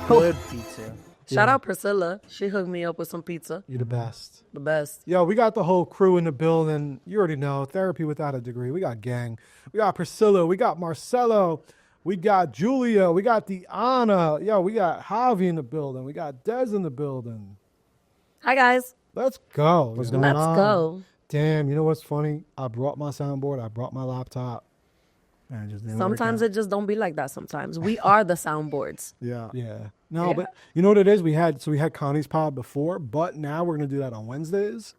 Good pizza. Shout out Priscilla. She hooked me up with some pizza. You're the best. The best. Yo, we got the whole crew in the building. You already know, therapy without a degree. We got gang. We got Priscilla. We got Marcelo. We got Julia. We got Deanna. Yo, we got Javi in the building. We got Dez in the building. Hi, guys. Let's go. What's yo. going Let's on? go. Damn, you know what's funny? I brought my soundboard. I brought my laptop. Man, it just didn't Sometimes work it just don't be like that sometimes. We are the soundboards. Yeah. No, Yeah. but you know what it is? We had Connie's pod before, but now we're gonna do that on Wednesdays.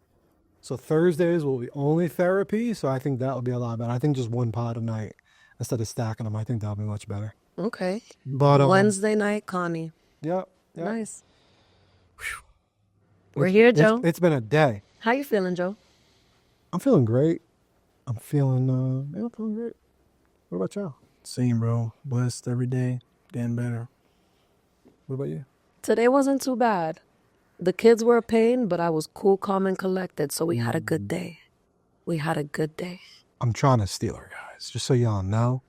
So Thursdays will be only therapy. So I think that will be a lot better. I think just one pod a night instead of stacking them. I think that'll be much better. Okay. But Wednesday night, Connie. Yep. Nice. We're here, Joe. It's been a day. How you feeling, Joe? I'm feeling great. I'm feeling great. What about y'all? Same, bro. Blessed every day. Getting better. What about you? Today wasn't too bad. The kids were a pain, but I was cool, calm, and collected, so we had a good day. I'm trying to steal her, guys. Just so y'all know,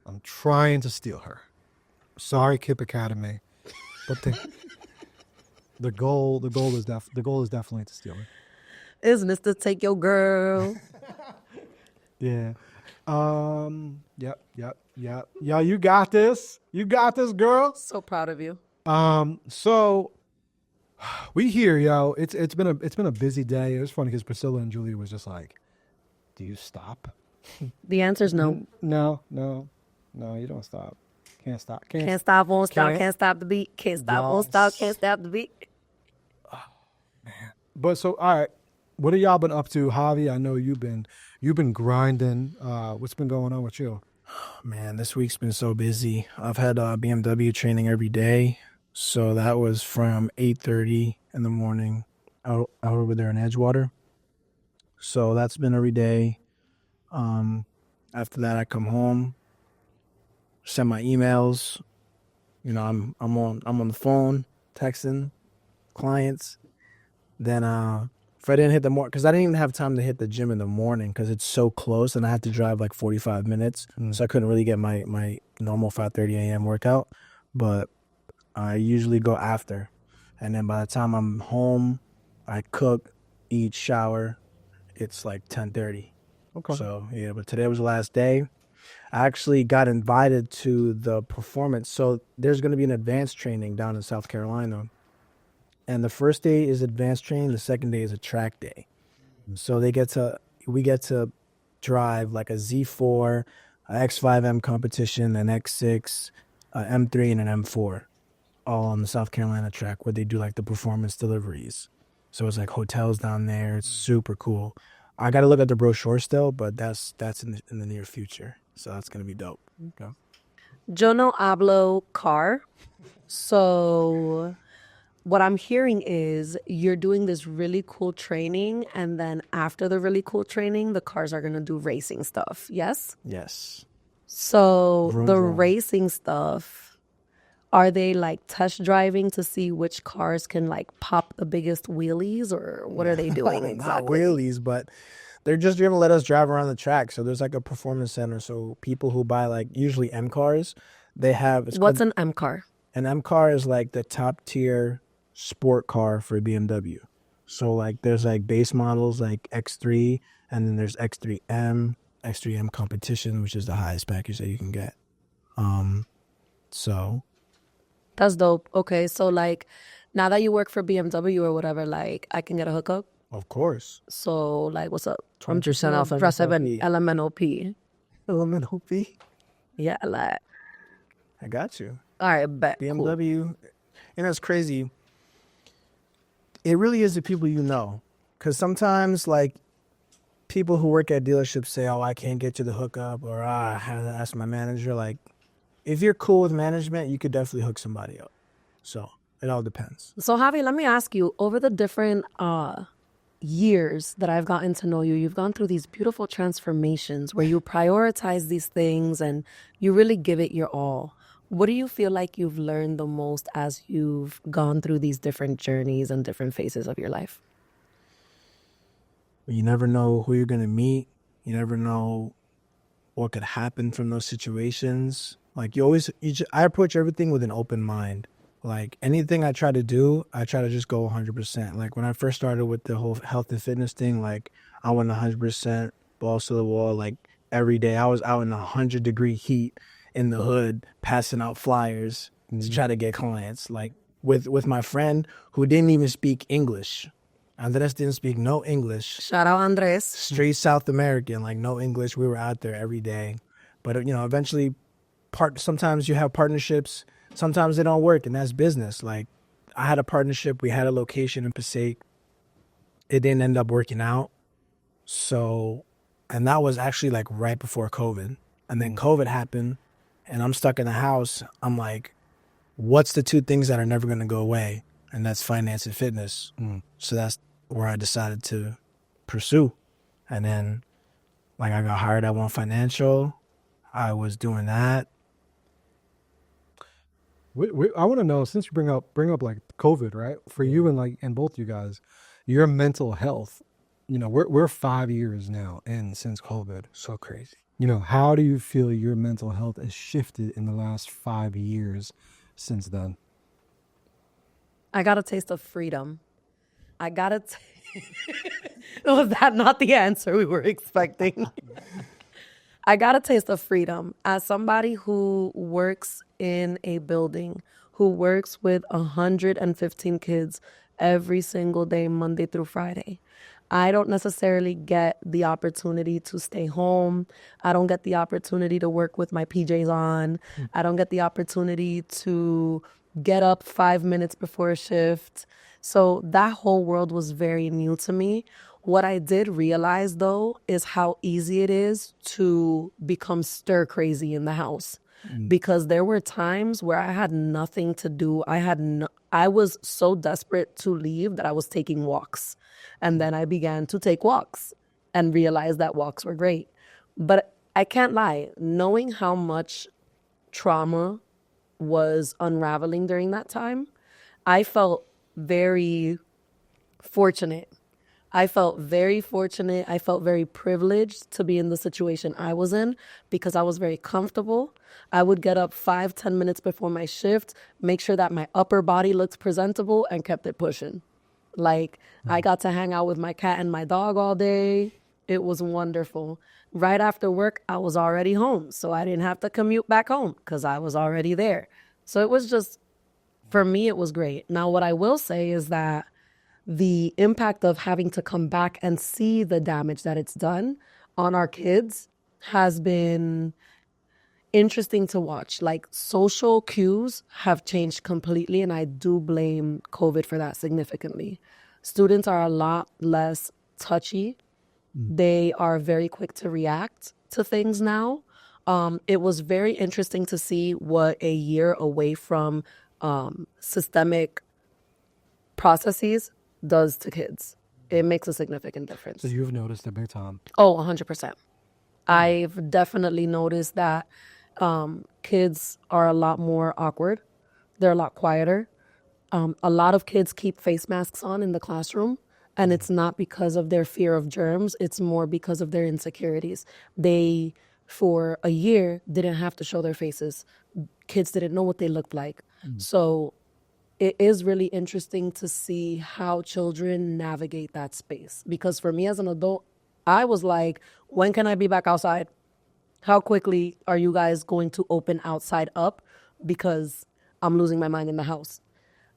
I'm trying to steal her. Sorry, Kip Academy, but the goal is definitely to steal her. Is Mr. Take Your Girl. Yeah. Yep. Yeah, you got this. You got this, girl. So proud of you. So we here, yo. It's been a busy day. It was funny because Priscilla and Julia was just like, "Do you stop?" The answer's no. No, you don't stop. Can't stop. Can't stop, won't stop, Can't- can't stop the beat. Can't stop, won't stop, can't stop the beat. But so, all right, what have y'all been up to, Javi? I know you've been grinding. What's been going on with you? Man, this week's been so busy. I've had BMW training every day. So that was from 8:30 in the morning out over there in Edgewater. So that's been every day. After that, I come home, send my emails. You know, I'm on the phone texting clients. Then if I didn't hit the morning, because I didn't even have time to hit the gym in the morning because it's so close and I had to drive like 45 minutes. So I couldn't really get my normal 5:30 a.m. workout. But I usually go after. And then by the time I'm home, I cook, eat, shower. It's like 10:30. Okay. So, yeah, but today was the last day. I actually got invited to the performance. So there's going to be an advanced training down in South Carolina. And the first day is advanced training. The second day is a track day. So we get to drive like a Z4, a X5M competition, an X6, a M3, and an M4, all on the South Carolina track where they do like the performance deliveries. So it's like hotels down there. It's super cool. I got to look at the brochure still, but that's in the near future. So that's going to be dope. Okay. Yo no hablo car. So what I'm hearing is you're doing this really cool training, and then after the really cool training, the cars are going to do racing stuff. Yes? Yes. So Vroom, the vroom. racing stuff, are they like test driving to see which cars can like pop the biggest wheelies, or what are they doing Not exactly? wheelies, but they're just going to let us drive around the track. So there's like a performance center. So people who buy like usually M cars, they have What's an M car? an M car is like the top tier sport car for BMW. So like there's like base models like X3, and then there's X3M, X3M competition, which is the highest package that you can get. So That's dope. Okay, so like now that you work for BMW or whatever, like I can get a hookup. of course, So like, what's up? 20% off Press MSRP. LMNOP. Elemental P. Yeah, like, I got you. all right, bet. Cool. BMW, and that's crazy. It really is the people you know, Because sometimes, like, people who work at dealerships say, oh, I can't get you the hookup, or I had to ask my manager. Like, if you're cool with management, you could definitely hook somebody up. So it all depends. So Javi, let me ask you, over the different years that I've gotten to know you, you've gone through these beautiful transformations where you prioritize these things and you really give it your all. What do you feel like you've learned the most as you've gone through these different journeys and different phases of your life? You never know who you're going to meet. You never know what could happen from those situations. Like, I approach everything with an open mind. Like, anything I try to do, I try to just go 100%. Like, when I first started with the whole health and fitness thing, like, I went 100% balls to the wall. Like, every day I was out in 100-degree heat in the hood, passing out flyers to try to get clients. Like, with my friend who didn't even speak English. Andres didn't speak no English. Shout out Andres. Straight South American, like no English. We were out there every day. But, eventually, sometimes you have partnerships. Sometimes they don't work, and that's business. Like, I had a partnership. We had a location in Passaic. It didn't end up working out. So, and that was actually like right before COVID. And then COVID happened, and I'm stuck in the house. I'm like, what's the two things that are never going to go away? And that's finance and fitness. So that's where I decided to pursue. And then, like, I got hired at One Financial. I was doing that. I want to know, since you bring up like COVID, right? For you and both you guys, your mental health. We're 5 years now in since COVID. So crazy. How do you feel your mental health has shifted in the last 5 years since then? I got a taste of freedom. Was that not the answer we were expecting? I got a taste of freedom. As somebody who works in a building, who works with 115 kids every single day, Monday through Friday, I don't necessarily get the opportunity to stay home. I don't get the opportunity to work with my PJs on. I don't get the opportunity to get up 5 minutes before a shift. So that whole world was very new to me. What I did realize, though, is how easy it is to become stir crazy in the house. Because there were times where I had nothing to do. I was so desperate to leave that I was taking walks. And then I began to take walks and realized that walks were great. But I can't lie, knowing how much trauma was unraveling during that time, I felt very fortunate. I felt very fortunate. I felt very privileged to be in the situation I was in because I was very comfortable. I would get up 5-10 minutes before my shift, make sure that my upper body looked presentable, and kept it pushing. Like, I got to hang out with my cat and my dog all day. It was wonderful. Right after work, I was already home, so I didn't have to commute back home because I was already there. So it was just, for me, it was great. Now, what I will say is that the impact of having to come back and see the damage that it's done on our kids has been interesting to watch. Like, social cues have changed completely, and I do blame COVID for that significantly. Students are a lot less touchy. They are very quick to react to things now. It was very interesting to see what a year away from systemic processes does to kids. It makes a significant difference. So you've noticed it big time. Oh, 100%. I've definitely noticed that kids are a lot more awkward. They're a lot quieter. A lot of kids keep face masks on in the classroom, and it's not because of their fear of germs. It's more because of their insecurities. They, for a year, didn't have to show their faces. Kids didn't know what they looked like. So it is really interesting to see how children navigate that space. Because for me as an adult, I was like, when can I be back outside? How quickly are you guys going to open outside up? Because I'm losing my mind in the house.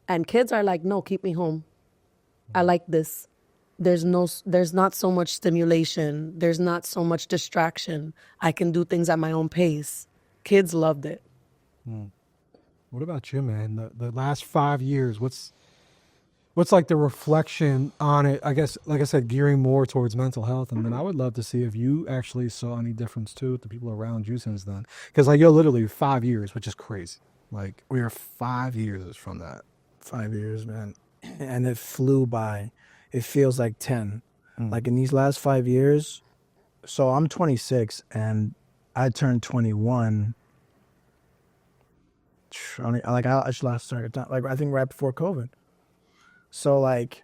And kids are like, no, keep me home. I like this. There's not so much stimulation. There's not so much distraction. I can do things at my own pace. Kids loved it. What about you, man? The last 5 years, what's like the reflection on it? I guess, like I said, gearing more towards mental health, and then I would love to see if you actually saw any difference too with the people around you since then. Because like you're literally 5 years, which is crazy. Like we are 5 years from that. 5 years, man, and it flew by. It feels like 10. Like in these last 5 years. So I'm 26, and I turned 21. Like I just last started like I think right before COVID. So like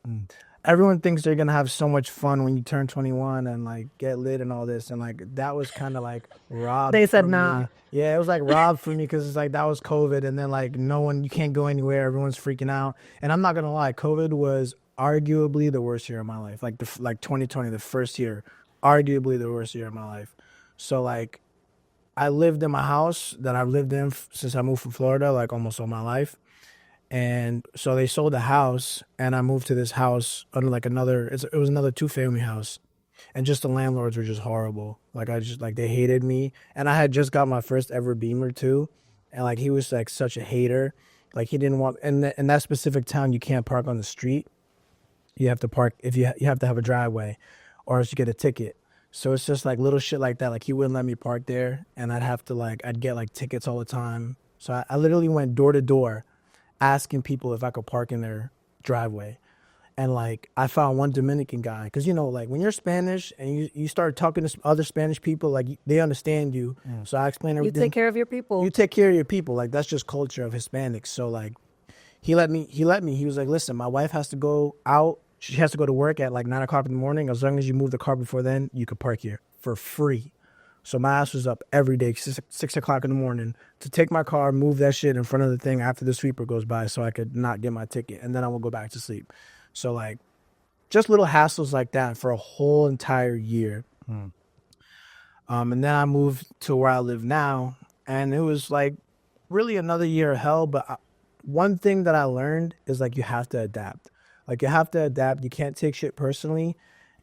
everyone thinks they're gonna have so much fun when you turn 21 and like get lit and all this, and like that was kind of like robbed. They said from nah. me. Yeah, it was like robbed for me because it's like that was COVID, and then like you can't go anywhere. Everyone's freaking out, and I'm not gonna lie, COVID was arguably the worst year of my life. Like 2020, the first year, arguably the worst year of my life. So like I lived in my house that I've lived in since I moved from Florida, like almost all my life. And so they sold the house, and I moved to this house under like it was another 2-family house. And just the landlords were just horrible. Like they hated me. And I had just got my first ever Beamer too. And like he was like such a hater. Like he didn't want, in that specific town, you can't park on the street. You have to park, if you have to have a driveway, or else you get a ticket. So it's just like little shit like that. Like he wouldn't let me park there, and I'd get like tickets all the time. So I literally went door to door asking people if I could park in their driveway. And like I found one Dominican guy, because like when you're Spanish and you start talking to other Spanish people, like they understand you. So I explained You everything. take care of your people. You take care of your people. Like that's just culture of Hispanics. So like he let me. He was like, listen, my wife has to go out. She has to go to work at like 9 o'clock in the morning. As long as you move the car before then, you could park here for free. So my ass was up every day, 6 o'clock in the morning, to take my car, move that shit in front of the thing after the sweeper goes by so I could not get my ticket. And then I will go back to sleep. So like just little hassles like that for a whole entire year. And then I moved to where I live now, and it was like really another year of hell. But one thing that I learned is like you have to adapt. Like you have to adapt. You can't take shit personally,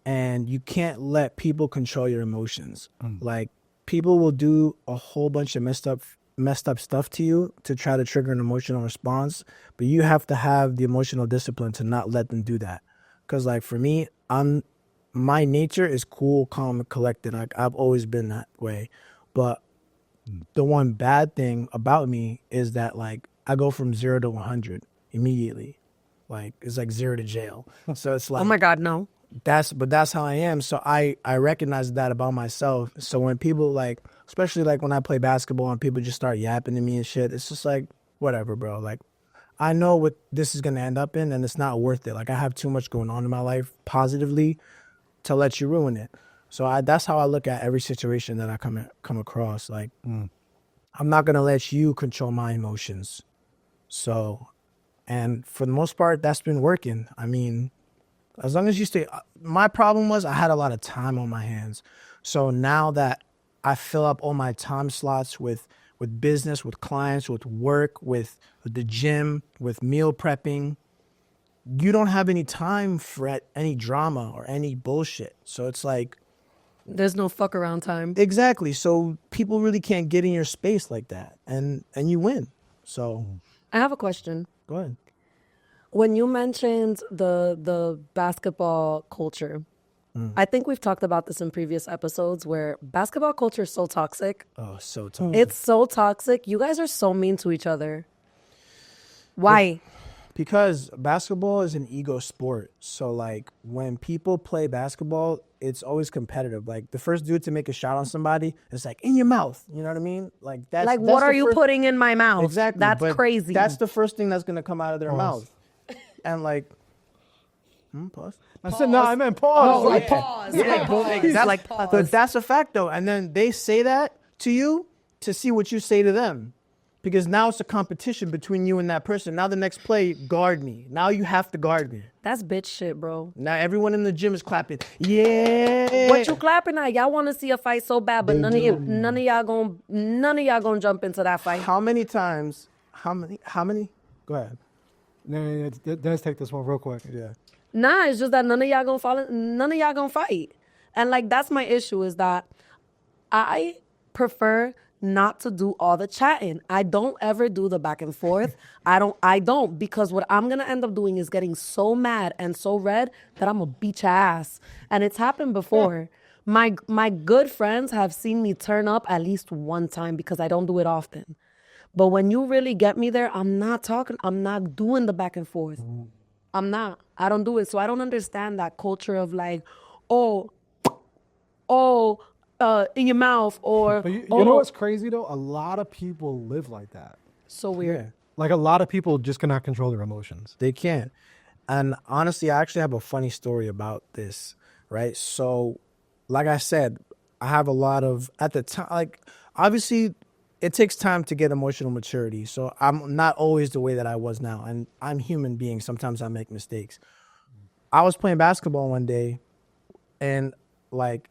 and you can't let people control your emotions. Like people will do a whole bunch of messed up stuff to you to try to trigger an emotional response, but you have to have the emotional discipline to not let them do that. Because like for me, my nature is cool, calm, and collected. Like I've always been that way. But the one bad thing about me is that like I go from 0 to 100 immediately. Like it's like 0 to jail. So it's like, Oh my God, no. that's how I am. So I recognize that about myself. So when people like, especially like when I play basketball and people just start yapping to me and shit, it's just like, whatever, bro. Like I know what this is going to end up in, and it's not worth it. Like I have too much going on in my life positively to let you ruin it. So that's how I look at every situation that I come across. Like I'm not going to let you control my emotions. So, and for the most part, that's been working. I mean, as long as you stay, my problem was I had a lot of time on my hands. So now that I fill up all my time slots with business, with clients, with work, with the gym, with meal prepping, you don't have any time for any drama or any bullshit. So it's like, There's no fuck around time. exactly. So people really can't get in your space like that, and you win. So I have a question. go ahead. When you mentioned the basketball culture, I think we've talked about this in previous episodes where basketball culture is so toxic. Oh, so tough. It's so toxic. You guys are so mean to each other. Why? Because basketball is an ego sport. So like when people play basketball, it's always competitive. Like the first dude to make a shot on somebody, it's like in your mouth. You know what I mean? Like that's Like, that's what the are you first- putting in my mouth? Exactly. That's but crazy. That's the first thing that's gonna come out of their Pause. mouth. And like, pause. I said no. I meant pause. like pause. Like pause. But that's a fact though. And then they say that to you to see what you say to them. Because now it's a competition between you and that person. Now the next play, guard me. Now you have to guard me. That's bitch shit, bro. Now everyone in the gym is clapping. Yeah. What you clapping at? Y'all want to see a fight so bad, but none of y'all gonna jump into that fight. How many times? How many? Go ahead. No, let's take this one real quick. Yeah. Nah, it's just that none of y'all gonna fight. And like that's my issue is that I prefer not to do all the chatting. I don't ever do the back and forth. I don't because what I'm gonna end up doing is getting so mad and so red that I'm gonna beat your ass. And it's happened before. My good friends have seen me turn up at least one time because I don't do it often. But when you really get me there, I'm not doing the back and forth. I'm not. I don't do it. So I don't understand that culture of like, oh, in your mouth, or But you know what's crazy though? A lot of people live like that. so weird. Yeah. Like a lot of people just cannot control their emotions. They can't. And honestly, I actually have a funny story about this, right? So, like I said, I have a lot of, at the time, like, obviously, it takes time to get emotional maturity. So, I'm not always the way that I was now. And I'm human being. Sometimes I make mistakes. I was playing basketball one day, and, like,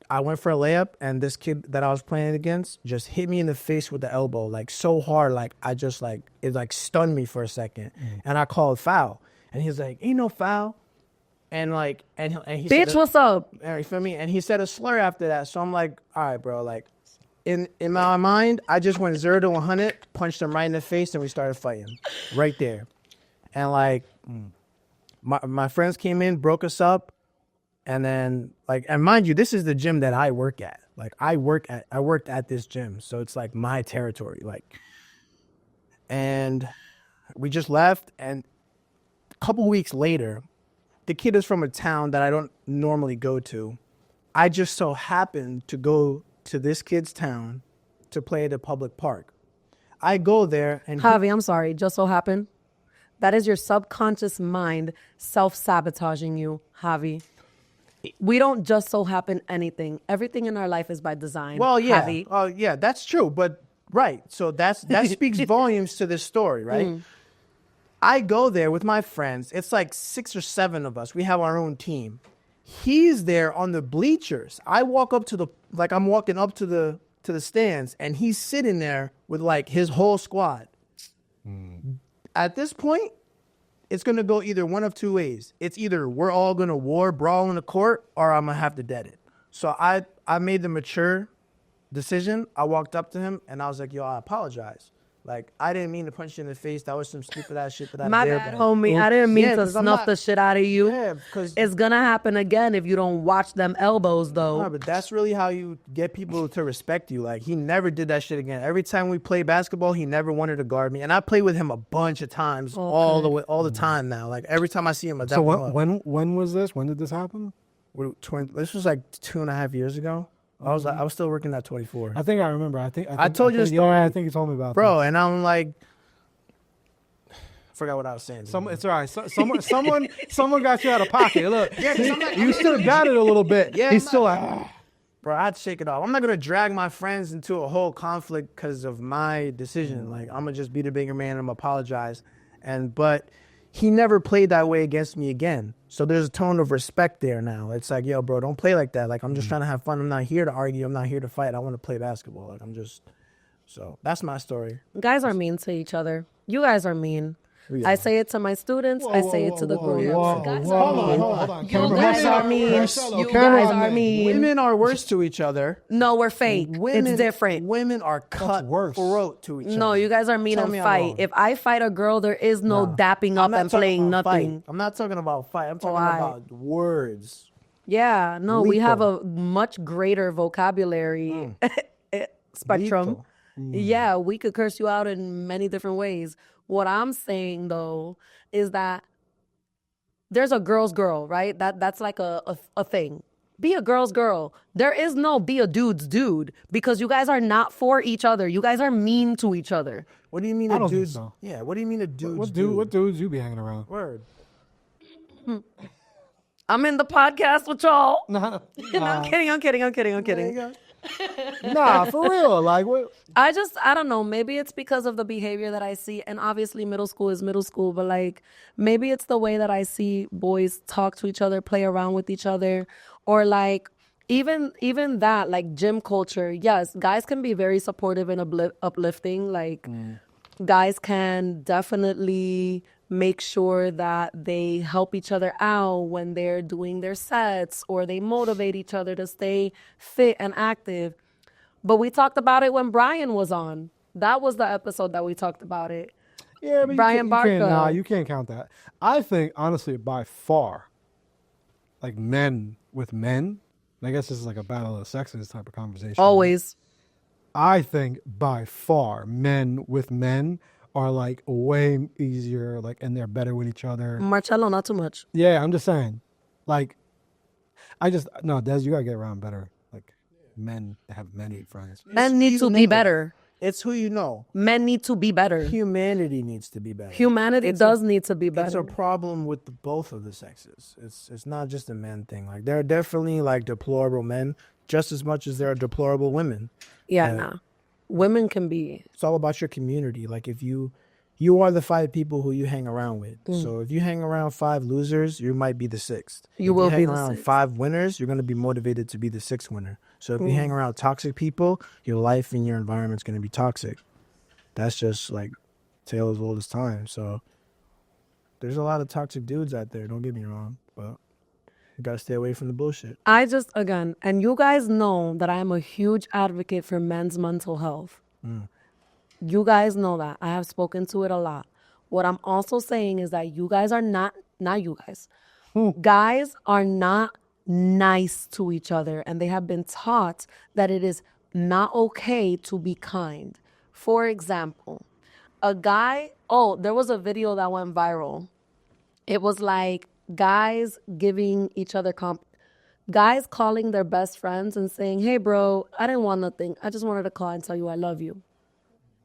I went for a layup, and this kid that I was playing against just hit me in the face with the elbow, like so hard, like I just like it like stunned me for a second, and I called foul, and he's like, "Ain't no foul," and like and he Bitch, said, what's up? you feel me? And he said a slur after that, so I'm like, all right, bro, like in my mind, I just went 0 to 100, punched him right in the face, and we started fighting right there, and like my friends came in, broke us up. And then, like, and mind you, this is the gym that I work at. Like, I worked at this gym, so it's like my territory. Like, and we just left. And a couple weeks later, the kid is from a town that I don't normally go to. I just so happened to go to this kid's town to play at a public park. I go there, and Javi, I'm sorry. Just so happened. That is your subconscious mind self-sabotaging you, Javi. We don't just so happen anything. Everything in our life is by design. well, yeah, Javi. yeah, that's true. But right, so that speaks volumes to this story, right? I go there with my friends. It's like 6 or 7 of us. We have our own team. He's there on the bleachers. I walk up to I'm walking up to the stands, and he's sitting there with like his whole squad. At this point, it's gonna go either one of two ways. It's either we're all gonna brawl in the court, or I'm gonna have to dead it. So I made the mature decision. I walked up to him and I was like, "Yo, I apologize. Like, I didn't mean to punch you in the face. That was some stupid ass shit that I My did." bad, homie. I didn't mean to 'cause I'm snuff not- the shit out of you. Yeah, because It's gonna happen again if you don't watch them elbows, though. but that's really how you get people to respect you. Like, he never did that shit again. Every time we play basketball, he never wanted to guard me, and I play with him a bunch of times, all the time now. Like, every time I see him, So when was this? When did this happen? this was like 2.5 years ago. I was still working at 24, I think I remember. I told you this I think you told me about bro. this. And I'm like, forgot what I was saying. It's all right. Someone got you out of pocket. Look, you still got it a little bit. Yeah, He's still like, bro, I'd shake it off. I'm not gonna drag my friends into a whole conflict because of my decision. Like, I'm gonna just be the bigger man. I'm gonna apologize, but he never played that way against me again. So there's a tone of respect there now. It's like, yo, bro, don't play like that. Like, I'm just trying to have fun. I'm not here to argue. I'm not here to fight. I want to play basketball. Like, so that's my story. Guys are mean to each other. You guys are mean. I say it to my students. I say it to the grown-ups. Guys are mean. Hold on. You guys are mean. You guys are mean. Women are worse to each other. No, we're fake. It's different. Women are cutthroat to each other. No, you guys are mean Tell and me I'm fight. wrong. If I fight a girl, there is no dapping up and playing nothing. I'm not talking about fight. I'm talking Why? about words. Yeah, no, we have Lethal. a much greater vocabulary spectrum. Lethal. Yeah, we could curse you out in many different ways. What I'm saying though is that there's a girl's girl, right? That's like a thing. Be a girl's girl. There is no be a dude's dude because you guys are not for each other. You guys are mean to each other. What do you mean I a don't think dude's? so. Yeah, what do you mean a dude's What dude? dudes you be hanging around? Word. I'm in the podcast with y'all. Nah, No, I'm kidding. There you go. nah, for real. Like what? I don't know. Maybe it's because of the behavior that I see. And obviously middle school is middle school, but like maybe it's the way that I see boys talk to each other, play around with each other, or like even that, like gym culture. Yes, guys can be very supportive and uplifting. Like guys can definitely make sure that they help each other out when they're doing their sets, or they motivate each other to stay fit and active. But we talked about it when Brian was on. That was the episode that we talked about it. Yeah, but Brian Barca. you can't count that. I think, honestly, by far, like men with men, and I guess this is like a battle of the sexes type of conversation. Always. I think by far, men with men are like way easier, like, and they're better with each other. Marcello, not too much. Yeah, I'm just saying. Like, no, Des, you gotta get around better. Like, men have many friends. Men need to be better. It's who you know. Men need to be better. Humanity needs to be better. Humanity does need to be better. It's a problem with both of the sexes. It's not just a men thing. Like, there are definitely like deplorable men just as much as there are deplorable women. Yeah, nah. Women can be. It's all about your community. Like, if you are the 5 people who you hang around with. So if you hang around 5 losers, you might be the 6th. You will be hang the around 6th. 5 winners, you're going to be motivated to be the 6th winner. So if you hang around toxic people, your life and your environment's going to be toxic. That's just like tale as old as time. So there's a lot of toxic dudes out there, don't get me wrong, but you got to stay away from the bullshit. I just, again, and you guys know that I am a huge advocate for men's mental health. You guys know that. I have spoken to it a lot. What I'm also saying is that you guys are not you guys. Guys are not nice to each other, and they have been taught that it is not okay to be kind. For example, there was a video that went viral. It was like guys giving each other guys calling their best friends and saying, "Hey bro, I didn't want nothing. I just wanted to call and tell you I love you."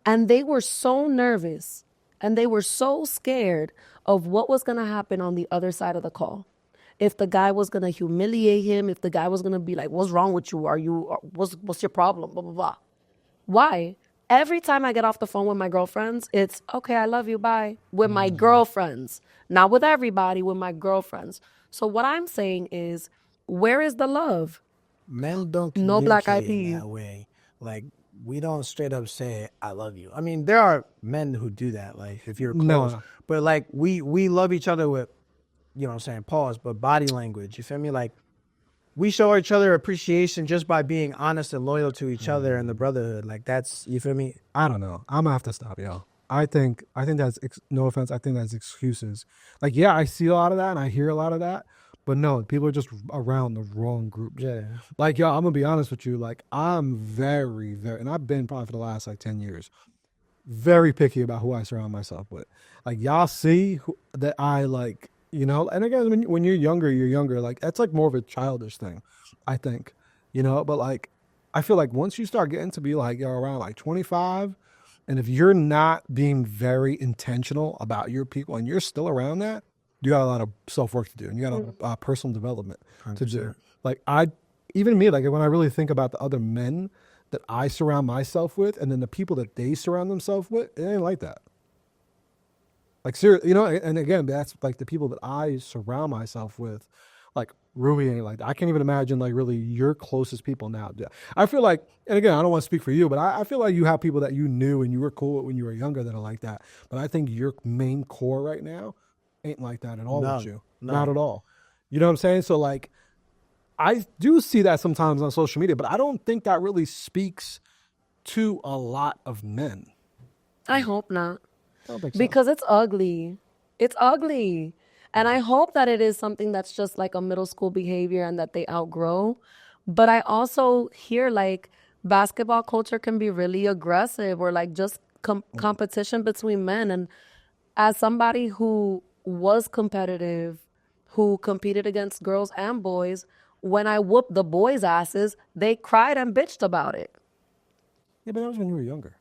And they were so nervous and they were so scared of what was going to happen on the other side of the call. If the guy was going to humiliate him, if the guy was going to be like, "What's wrong with you? What's your problem? Blah, blah, blah." Why? Every time I get off the phone with my girlfriends, it's, "Okay, I love you, bye." With my girlfriends. Not with everybody, with my girlfriends. So what I'm saying is, where is the love? Men don't No black eyed communicate peas. that way. Like, we don't straight up say "I love you." I mean, there are men who do that. Like, if you're close, No. but like we love each other with, you know what I'm saying, pause, but body language. You feel me? Like, we show each other appreciation just by being honest and loyal to each other and the brotherhood. Like, that's, you feel me? I don't know. I'm gonna have to stop, y'all. I think that's no offense. I think that's excuses. Like, yeah, I see a lot of that and I hear a lot of that, but no, people are just around the wrong groups. Yeah. Like, y'all, I'm gonna be honest with you. Like, I'm very, very, and I've been probably for the last like 10 years, very picky about who I surround myself with. Like, y'all see that I like, you know. And again, when you're younger, Like, that's like more of a childish thing, I think, you know. But like, I feel like once you start getting to be like, you're around like 25. And if you're not being very intentional about your people and you're still around that, you got a lot of self-work to do and you got a lot of personal development to do. Like, even me, like when I really think about the other men that I surround myself with and then the people that they surround themselves with, it ain't like that. Like, seriously, you know, and again, that's like the people that I surround myself with. Like, Ruby ain't like that. I can't even imagine like really your closest people now. I feel like, and again, I don't want to speak for you, but I feel like you have people that you knew and you were cool with when you were younger that are like that. But I think your main core right now ain't like that at all with you. Not at all. You know what I'm saying? So like, I do see that sometimes on social media, but I don't think that really speaks to a lot of men. I hope not. I don't think so. Because it's ugly. It's ugly. And I hope that it is something that's just like a middle school behavior and that they outgrow. But I also hear like basketball culture can be really aggressive or like just competition between men. And as somebody who was competitive, who competed against girls and boys, when I whooped the boys' asses, they cried and bitched about it. Yeah, but that was when you were younger.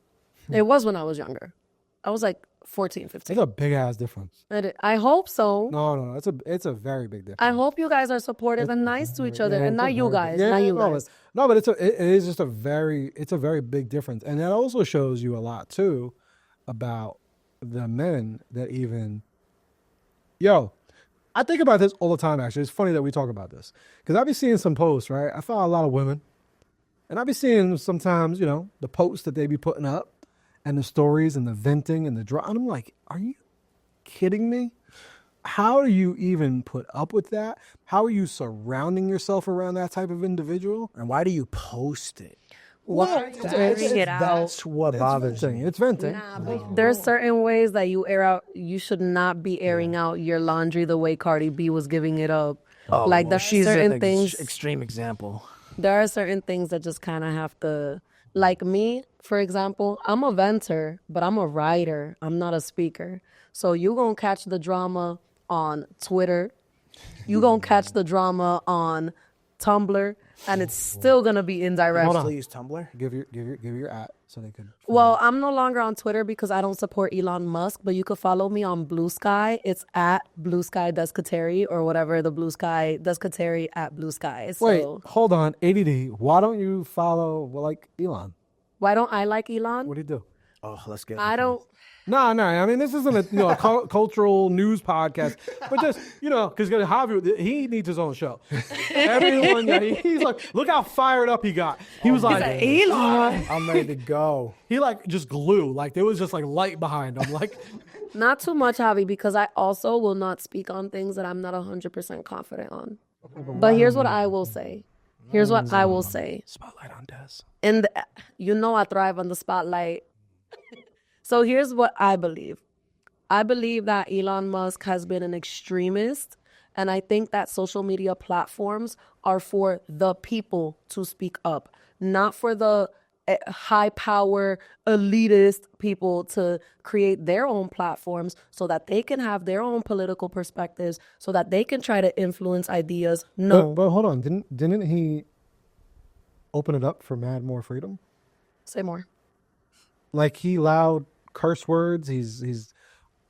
It was when I was younger. I was like 14, 15. It's a big ass difference. I hope so. No, it's a very big difference. I hope you guys are supportive and nice to each other, and not you guys. Yeah, not you no, guys. but it is just a very big difference, and that also shows you a lot too about the men that even. Yo, I think about this all the time. Actually, it's funny that we talk about this because I be seeing some posts. Right, I follow a lot of women, and I be seeing sometimes, you know, the posts that they be putting up. And the stories and the venting and the drama. I'm like, are you kidding me? How do you even put up with that? How are you surrounding yourself around that type of individual? And why do you post it? Why are you airing it out? That's what bothers me. It's venting. Nah, but there's certain ways that you air out. You should not be airing out your laundry the way Cardi B was giving it up. Like there's She's certain an things. extreme example. There are certain things that just kind of have to. Like me, for example, I'm a venter, but I'm a writer. I'm not a speaker. So you gonna catch the drama on Twitter. You gonna catch the drama on Tumblr, and it's still gonna be indirect. Still use Tumblr? Give your at so they could. Well, I'm no longer on Twitter because I don't support Elon Musk, but you could follow me on Blue Sky. It's at Blue Sky Descateri or whatever, the Blue Sky Descateri at Blue Sky. So Wait, hold on, ADD. Why don't you follow like Elon? why don't I like Elon? What do you do? Oh, let's get. I don't. No. I mean, this isn't a cultural news podcast, but just because Javi, he needs his own show. Everyone, he's like, look how fired up he got. He was like, Elon. I'm ready to go. he like just glue, like there was just like light behind him, like. Not too much, Javi, because I also will not speak on things that I'm not 100% confident on. But here's what I will say. Spotlight on Des. I thrive on the spotlight. So here's what I believe. I believe that Elon Musk has been an extremist, and I think that social media platforms are for the people to speak up, not for the high power elitist people to create their own platforms so that they can have their own political perspectives, so that they can try to influence ideas. No. But hold on, didn't he open it up for more freedom? Say more. Like he allowed curse words. He's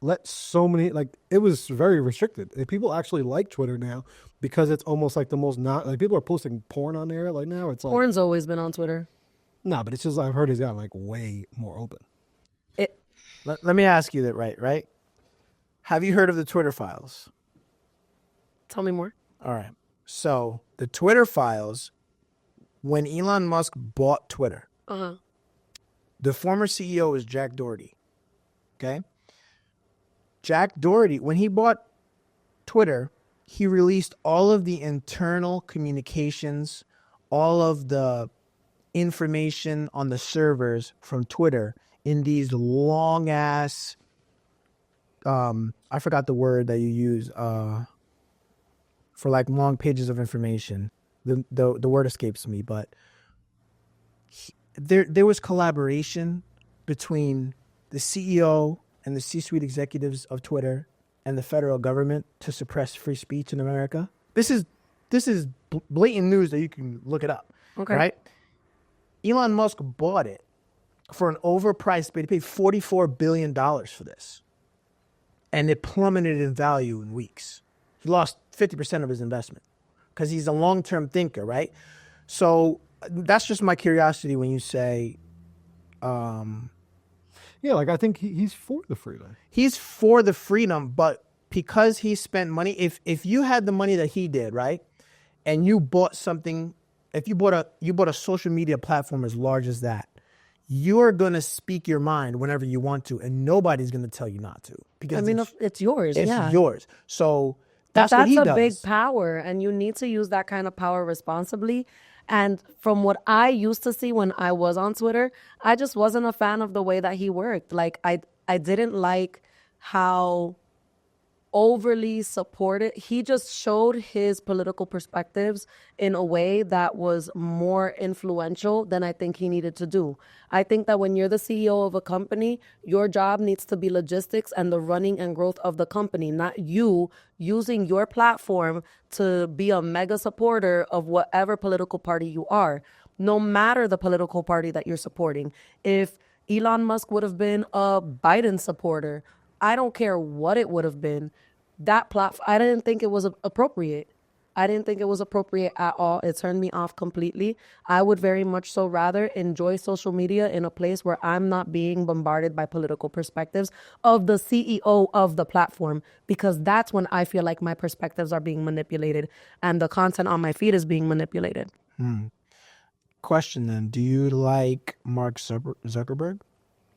let so many, like it was very restricted. And people actually like Twitter now because it's almost like the most not like people are posting porn on there. Like now it's like Porn's always been on Twitter. no, but it's just I've heard he's gotten like way more open. Let me ask you that, right? Have you heard of the Twitter files? Tell me more. All right. So the Twitter files, when Elon Musk bought Twitter, the former CEO is Jack Doherty. Okay? Jack Doherty, when he bought Twitter, he released all of the internal communications, all of the information on the servers from Twitter in these long ass, I forgot the word that you use for like long pages of information. The word escapes me, but there was collaboration between the CEO and the C-suite executives of Twitter and the federal government to suppress free speech in America. This is blatant news that you can look it up. Okay. Right? Elon Musk bought it for an overpriced bid. He paid $44 billion for this. And it plummeted in value in weeks. He lost 50% of his investment because he's a long-term thinker, right? So that's just my curiosity when you say... yeah, like I think he's for the freedom. He's for the freedom, but because he spent money, if you had the money that he did, right, and you bought something, if you bought a social media platform as large as that, you're gonna speak your mind whenever you want to, and nobody's gonna tell you not to. Because It's yours. it's yeah. yours. So that's what he a does. big power, and you need to use that kind of power responsibly. And from what I used to see when I was on Twitter, I just wasn't a fan of the way that he worked. Like I didn't like how overly supported. He just showed his political perspectives in a way that was more influential than I think he needed to do. I think that when you're the CEO of a company, your job needs to be logistics and the running and growth of the company, not you using your platform to be a mega supporter of whatever political party you are, no matter the political party that you're supporting. If Elon Musk would have been a Biden supporter, I don't care what it would have been. That platform, I didn't think it was appropriate. I didn't think it was appropriate at all. It turned me off completely. I would very much so rather enjoy social media in a place where I'm not being bombarded by political perspectives of the CEO of the platform, because that's when I feel like my perspectives are being manipulated and the content on my feed is being manipulated. Question then, do you like Mark Zuckerberg?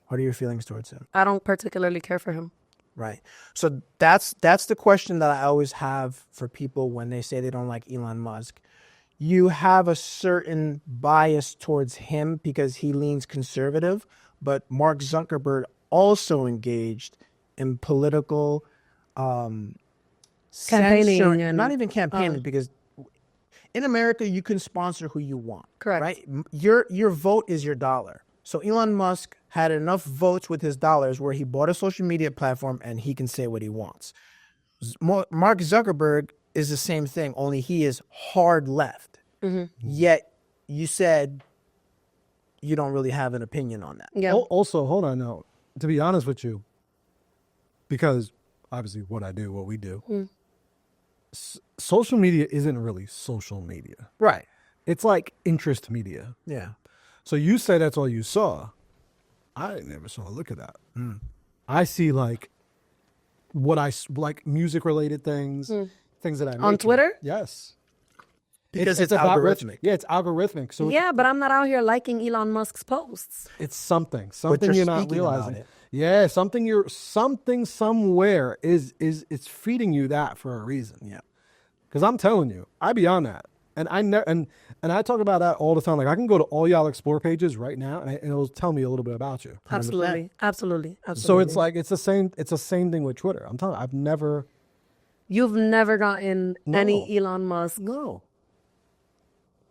What are your feelings towards him? I don't particularly care for him. Right. So that's the question that I always have for people when they say they don't like Elon Musk. you have a certain bias towards him because he leans conservative, but Mark Zuckerberg also engaged in political Campaigning and not even campaigning, because in America you can sponsor who you want. Correct. Right? Your vote is your dollar. So Elon Musk had enough votes with his dollars where he bought a social media platform and he can say what he wants. Mark Zuckerberg is the same thing, only he is hard left. Yet you said you don't really have an opinion on that. Yeah. Also, hold on now. To be honest with you, because obviously what we do, social media isn't really social media. Right. It's like interest media. Yeah. So you say that's all you saw. I never saw a look at that. I see like music related things, things that I make. On Twitter? Yes. Because it's about algorithmic. Yeah, it's algorithmic. So Yeah, but I'm not out here liking Elon Musk's posts. it's something you're you're not speaking about realizing. it. Yeah, something somewhere is it's feeding you that for a reason. Yeah. Because I'm telling you, I be on that, and I never and I talk about that all the time. Like I can go to all y'all explore pages right now, and it'll tell me a little bit about you. Absolutely. Absolutely. So it's like it's the same thing with Twitter. I'm telling you, I've never You've never gotten any Elon Musk. no.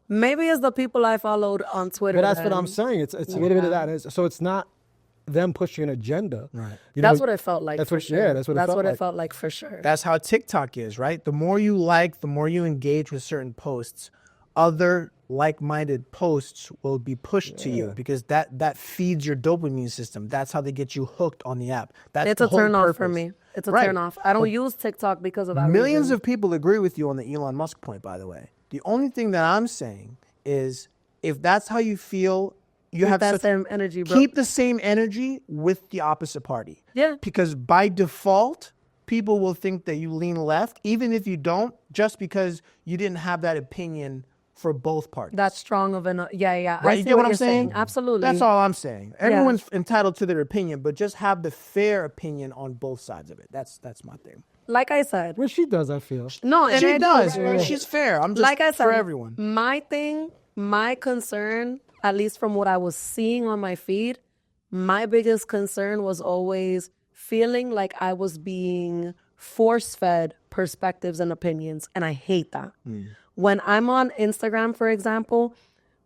Maybe it's the people I followed on Twitter. But that's what then. I'm saying. It's a little bit of that. So it's not them pushing an agenda. Right. That's what it felt like. That's for what. sure. Yeah, that's what. That's it felt what like. it felt like for sure. That's how TikTok is, right? The more you like, the more you engage with certain posts, other like-minded posts will be pushed to you because that feeds your dopamine system. That's how they get you hooked on the app. That's It's the a whole turn off purpose. for me. It's a Right. turn off. I don't use TikTok because of that. Millions reason. of people agree with you on the Elon Musk point, by the way. The only thing that I'm saying is if that's how you feel, you have that such, same energy, bro. keep the same energy with the opposite party. Yeah. Because by default, people will think that you lean left, even if you don't, just because you didn't have that opinion for both parties. That's strong of an yeah. Right? I You see get what I'm you're saying? Absolutely. That's all I'm saying. Everyone's entitled to their opinion, but just have the fair opinion on both sides of it. That's my thing. Like I said, Well, she does. I feel. no, and She I do, does. right? She's fair. I'm just Like I said, for everyone. My concern, at least from what I was seeing on my feed, my biggest concern was always feeling like I was being force-fed perspectives and opinions, and I hate that. When I'm on Instagram, for example,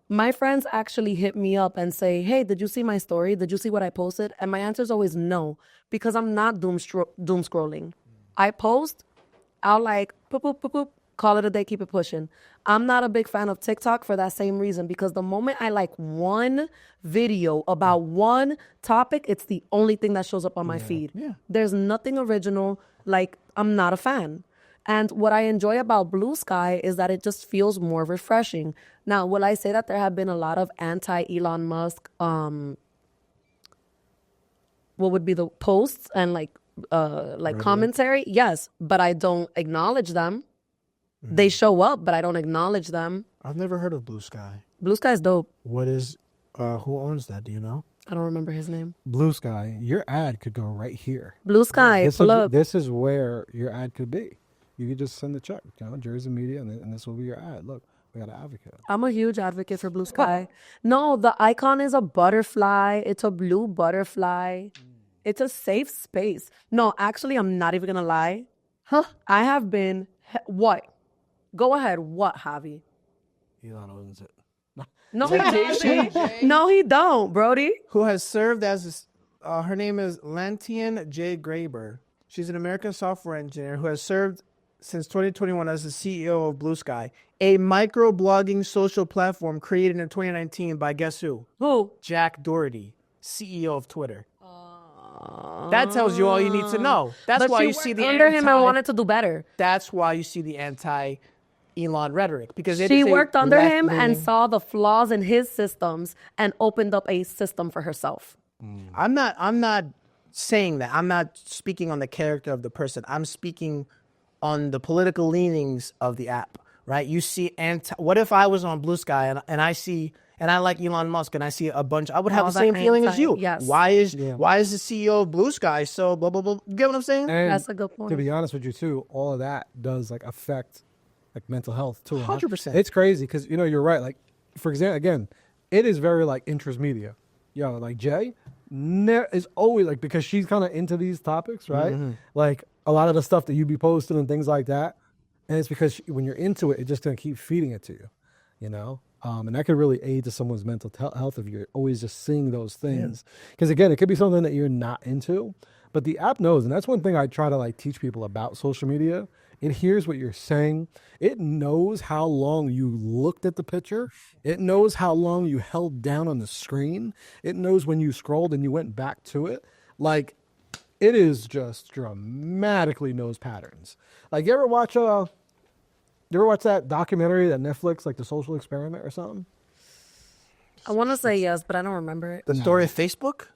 my friends actually hit me up and say, hey, did you see my story? Did you see what I posted? And my answer is always no, because I'm not doom scrolling. I post, I'll like, poop, poop, poop, poop, call it a day, keep it pushing. I'm not a big fan of TikTok for that same reason, because the moment I like one video about one topic, it's the only thing that shows up on my feed. Yeah. There's nothing original. Like, I'm not a fan. And what I enjoy about Blue Sky is that it just feels more refreshing. Now, will I say that there have been a lot of anti-Elon Musk, what would be the posts and like commentary? Yes, but I don't acknowledge them. They show up, but I don't acknowledge them. I've never heard of Blue Sky. Blue Sky's dope. What is, who owns that? Do you know? I don't remember his name. Blue Sky. Your ad could go right here. Blue Sky, pull up. This is where your ad could be. You could just send the check, Jersey Media, and this will be your ad. Look, we got an advocate. I'm a huge advocate for Blue Sky. No, the icon is a butterfly. It's a blue butterfly. It's a safe space. No, actually, I'm not even going to lie. I have been, what? Go ahead. What, Javi? Elon owns it. No, he doesn't. No, he don't, Brody. Who has served as, her name is Lantian J. Graber. She's an American software engineer who has served since 2021 as the CEO of Blue Sky, a microblogging social platform created in 2019 by guess who? Who? Jack Doherty, CEO of Twitter. That tells you all you need to know. That's But why she you see worked the under him and wanted to do better. That's why you see the anti-Elon rhetoric, because it She is a worked under him and left-leaning- saw the flaws in his systems and opened up a system for herself. I'm not saying that. I'm not speaking on the character of the person. I'm speaking on the political leanings of the app, right? You see, what if I was on Blue Sky and I see, and I like Elon Musk and I see a bunch, I would have All the the same feeling as anti- you. yes. Why is the CEO of Blue Sky so blah, blah, blah? You get what I'm saying? And That's a good point. to be honest with you, too, all of that does like affect like mental health too. 100%. It's crazy because you're right. Like for example, again, it is very like interest media. Like Jay is always like, because she's kind of into these topics, right? Like a lot of the stuff that you be posting and things like that, and it's because when you're into it, it's just gonna keep feeding it to you, and that could really aid to someone's mental health if you're always just seeing those things. Because again, it could be something that you're not into, but the app knows, and that's one thing I try to like teach people about social media. It hears what you're saying. It knows how long you looked at the picture. It knows how long you held down on the screen. It knows when you scrolled and you went back to it. Like, it is just dramatically knows patterns. Like, you ever watch that documentary that Netflix, like The Social Experiment or something? I want to say yes, but I don't remember it. The story of Facebook?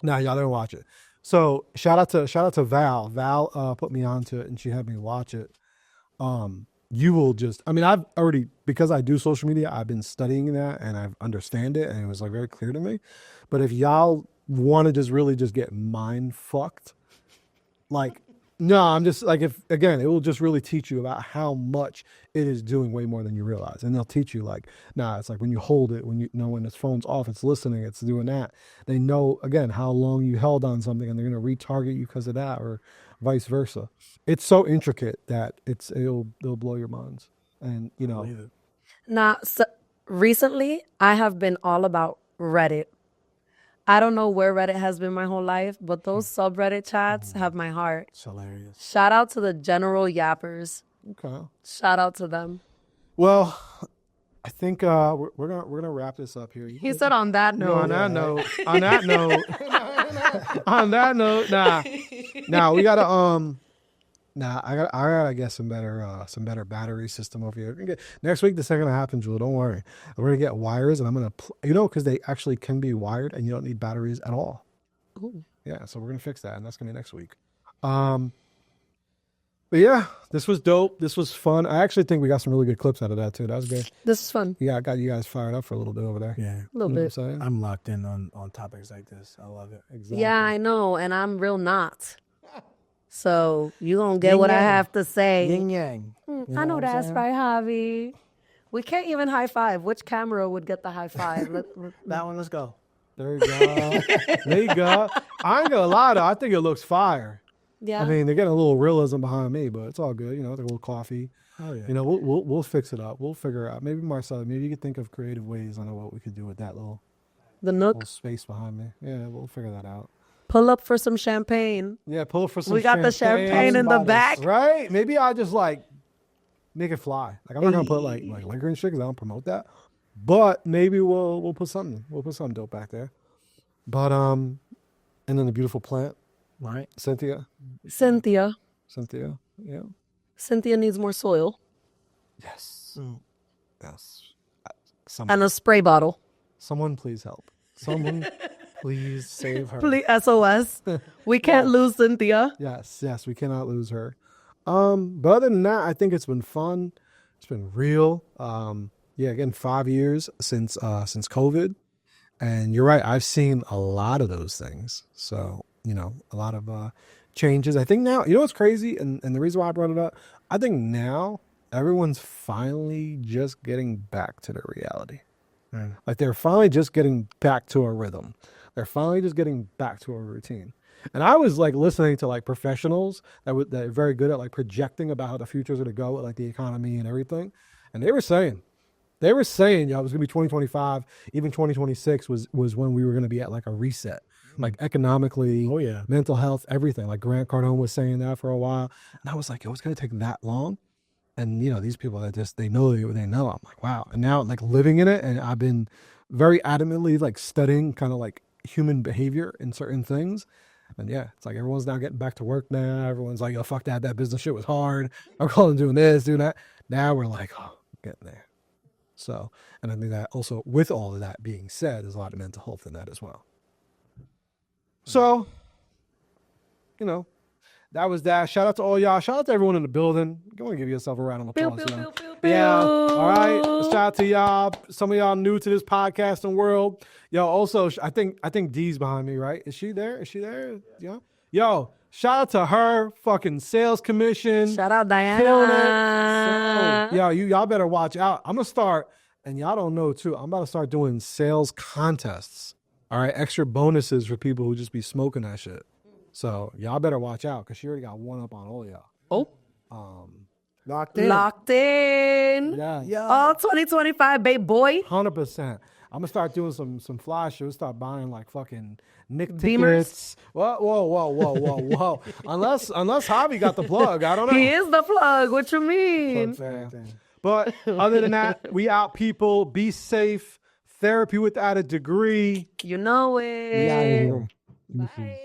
No, y'all didn't watch it. So shout out to Val. Val put me onto it and she had me watch it. You will just, I've already, because I do social media, I've been studying that and I understand it, and it was like very clear to me. But if y'all want to just really just get mind fucked, like, no, I'm just like, it will just really teach you about how much it is doing way more than you realize. And they'll teach you like, it's like when you hold it, when when this phone's off, it's listening, it's doing that. They know, again, how long you held on something, and they're going to retarget you because of that, or vice versa. It's so intricate that it'll blow your minds. And, Now, so recently, I have been all about Reddit. I don't know where Reddit has been my whole life, but those subreddit chats have my heart. It's hilarious. Shout out to the general yappers. Okay. Shout out to them. Well, I think we're gonna wrap this up here. He said on that note. On that note, nah, we gotta I gotta get some better battery system over here. Next week, this ain't gonna happen, Jewel. Don't worry. We're gonna get wires, and I'm gonna because they actually can be wired, and you don't need batteries at all. Ooh. Yeah, so we're gonna fix that, and that's gonna be next week. But yeah, this was dope. This was fun. I actually think we got some really good clips out of that too. That was good. This is fun. Yeah, I got you guys fired up for a little bit over there. Yeah. A little bit. I'm locked in on topics like this. I love it. Exactly. Yeah, I know, and I'm real not. So you gonna get Yin what I yang. have to say. Yin yang. I know that's right, Javi. We can't even high five. Which camera would get the high five? That one, let's go. There you go. There you go. I ain't gonna lie though. I think it looks fire. Yeah. I mean, they're getting a little realism behind me, but it's all good. The little coffee. Oh yeah. We'll fix it up. We'll figure it out. Maybe Marcel, maybe you could think of creative ways on what we could do with that little Nook. space behind me. Yeah, we'll figure that out. Pull up for some champagne. Yeah, pull for some. We got the champagne in the back. Right? Maybe I'll just like make it fly. Like I'm not gonna put like liquor and shit because I don't promote that. But maybe we'll put something. We'll put something dope back there. But and then the beautiful plant. Right. Cynthia. Cynthia. Yeah. Cynthia needs more soil Yes. Yes. and a spray bottle. Someone please help. Someone please save her. Please, SOS. We can't lose Cynthia. Yes, we cannot lose her. But other than that, I think it's been fun. It's been real. Again, 5 years since COVID. And you're right, I've seen a lot of those things. So, a lot of changes. I think now, what's crazy? And the reason why I brought it up, I think now everyone's finally just getting back to their reality. Mm. Like they're finally just getting back to a rhythm. They're finally just getting back to a routine. And I was like listening to like professionals that are very good at like projecting about how the future is going to go with like the economy and everything. And they were saying, it was going to be 2025, even 2026 was when we were going to be at like a reset, like economically, Oh yeah. mental health, everything. Like Grant Cardone was saying that for a while. And I was like, it's going to take that long. And, these people that they know. I'm like, wow. And now like living in it. And I've been very adamantly like studying kind of like human behavior in certain things. And yeah, it's like everyone's now getting back to work now. Everyone's like, fuck that. That business shit was hard. I'm calling doing this, doing that. Now we're like, getting there. So, and I think that also with all of that being said, there's a lot of mental health in that as well. So, that was that. Shout out to all y'all. Shout out to everyone in the building. You want to give yourself a round of applause. Yeah. All right. Shout out to y'all. Some of y'all new to this podcasting world. Yo, also, I think Dee's behind me, right? Is she there? Yeah. Yo, Shout out to her, fucking sales commission. Shout out Killing Diana. it. So, y'all better watch out. I'm gonna start, and y'all don't know too. I'm about to start doing sales contests. All right, extra bonuses for people who just be smoking that shit. So y'all better watch out because she already got one up on all y'all. Oh, Locked in. locked in. Yeah. All 2025, babe boy. 100%. I'm gonna start doing some fly shows. Start buying like fucking Nick Beamers? tickets. Whoa. unless Javi got the plug, I don't know. He is the plug. What you mean? But other than that, we out, people. Be safe. Therapy without a degree. You know it. We out of here. Bye.